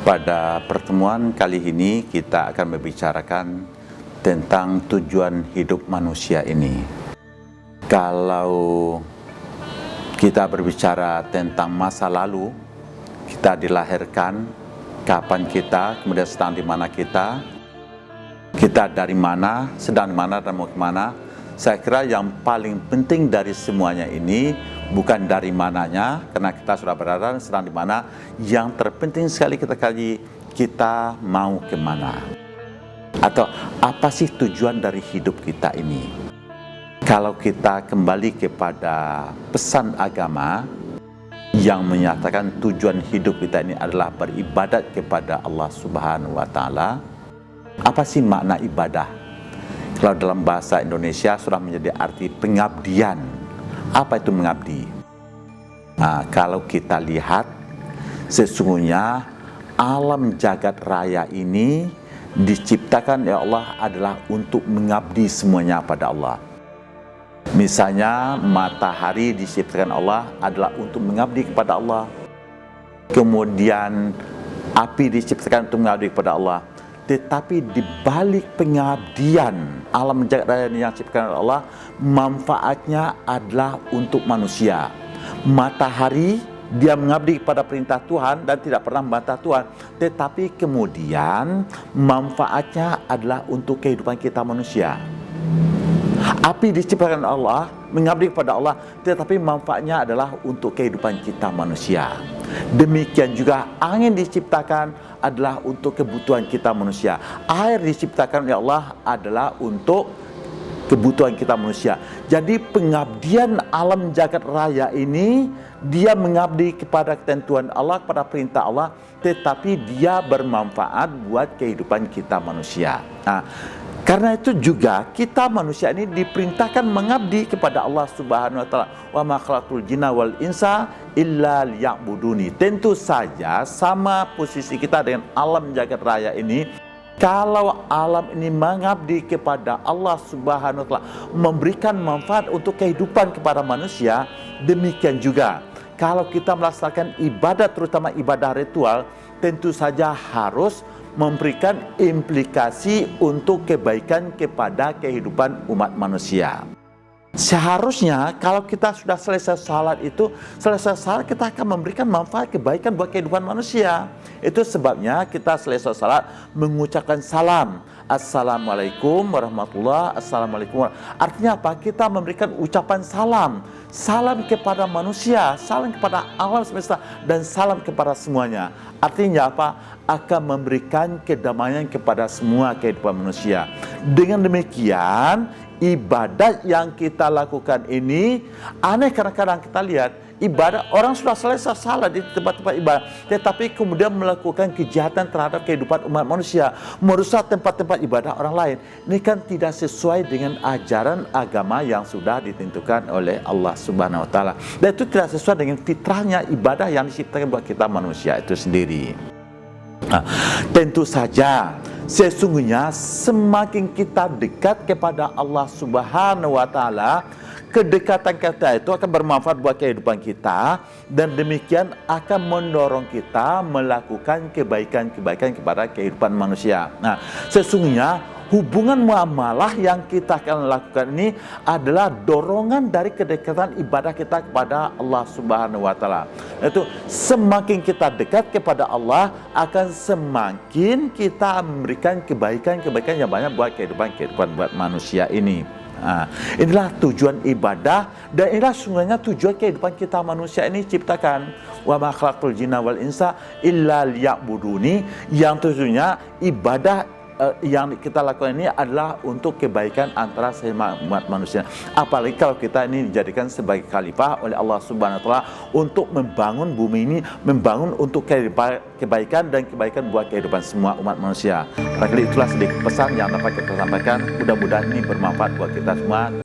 Pada pertemuan kali ini kita akan membicarakan tentang tujuan hidup manusia ini. Kalau kita berbicara tentang masa lalu, kita dilahirkan, kapan kita, kemudian sedang di mana kita dari mana, sedang di mana dan mau kemana. Saya kira yang paling penting dari semuanya ini bukan dari mananya, karena kita sudah berada sedang di mana. Yang terpenting sekali kita mau kemana, atau apa sih tujuan dari hidup kita ini. Kalau kita kembali kepada pesan agama yang menyatakan tujuan hidup kita ini adalah beribadat kepada Allah Subhanahu wa Ta'ala. Apa sih makna ibadah? Kalau dalam bahasa Indonesia sudah menjadi arti pengabdian. Apa itu mengabdi? Nah, kalau kita lihat, sesungguhnya alam jagat raya ini diciptakan oleh Allah adalah untuk mengabdi semuanya pada Allah. Misalnya matahari diciptakan Allah adalah untuk mengabdi kepada Allah. Kemudian api diciptakan untuk mengabdi kepada Allah. Tetapi di balik pengabdian alam jagat raya yang diciptakan oleh Allah, manfaatnya adalah untuk manusia. Matahari dia mengabdi kepada perintah Tuhan dan tidak pernah membantah Tuhan, tetapi kemudian manfaatnya adalah untuk kehidupan kita manusia. Api diciptakan Allah, mengabdi kepada Allah, tetapi manfaatnya adalah untuk kehidupan kita manusia. Demikian juga angin diciptakan adalah untuk kebutuhan kita manusia. Air diciptakan oleh Allah adalah untuk kebutuhan kita manusia. Jadi pengabdian alam jagat raya ini, dia mengabdi kepada ketentuan Allah, kepada perintah Allah, tetapi dia bermanfaat buat kehidupan kita manusia. Nah, karena itu juga kita manusia ini diperintahkan mengabdi kepada Allah Subhanahu wa Ta'ala. Wa ma khalaqtul jinna wal insa illa liya'buduni. Tentu saja sama posisi kita dengan alam jagat raya ini. Kalau alam ini mengabdi kepada Allah Subhanahu wa Ta'ala, memberikan manfaat untuk kehidupan kepada manusia, demikian juga kalau kita melaksanakan ibadah, terutama ibadah ritual, tentu saja harus memberikan implikasi untuk kebaikan kepada kehidupan umat manusia. Seharusnya kalau kita sudah selesai salat kita akan memberikan manfaat kebaikan buat kehidupan manusia. Itu sebabnya kita selesai salat mengucapkan salam. Assalamualaikum warahmatullahi wabarakatuh. Artinya apa? Kita memberikan ucapan salam. Salam kepada manusia, salam kepada alam semesta, dan salam kepada semuanya. Artinya apa? Akan memberikan kedamaian kepada semua kehidupan manusia. Dengan demikian, ibadat yang kita lakukan ini aneh. Kadang-kadang kita lihat ibadah, orang sudah selesai salat di tempat-tempat ibadah, tetapi kemudian melakukan kejahatan terhadap kehidupan umat manusia, merusak tempat-tempat ibadah orang lain. Ini kan tidak sesuai dengan ajaran agama yang sudah ditentukan oleh Allah Subhanahu wa Ta'ala, dan itu tidak sesuai dengan fitrahnya ibadah yang diciptakan buat kita manusia itu sendiri. Nah, tentu saja sesungguhnya semakin kita dekat kepada Allah Subhanahu wa Ta'ala, kedekatan kita itu akan bermanfaat buat kehidupan kita, dan demikian akan mendorong kita melakukan kebaikan-kebaikan kepada kehidupan manusia. Nah, sesungguhnya hubungan muamalah yang kita akan lakukan ini adalah dorongan dari kedekatan ibadah kita kepada Allah Subhanahu wa Ta'ala. Itu semakin kita dekat kepada Allah, akan semakin kita memberikan kebaikan-kebaikan yang banyak buat kehidupan buat manusia ini. Nah, inilah tujuan ibadah, dan inilah sungguhnya tujuan kehidupan kita manusia ini ciptakan. Wa ma khalaqtul jinna wal insa illa liya'buduni, yang tujuannya ibadah yang kita lakukan ini adalah untuk kebaikan antara sesama umat manusia. Apalagi kalau kita ini dijadikan sebagai khalifah oleh Allah Subhanahu wa Ta'ala untuk membangun bumi ini, membangun untuk kebaikan dan kebaikan buat kehidupan semua umat manusia. Barangkali itulah sedikit pesan yang dapat kita sampaikan. Mudah-mudahan ini bermanfaat buat kita semua.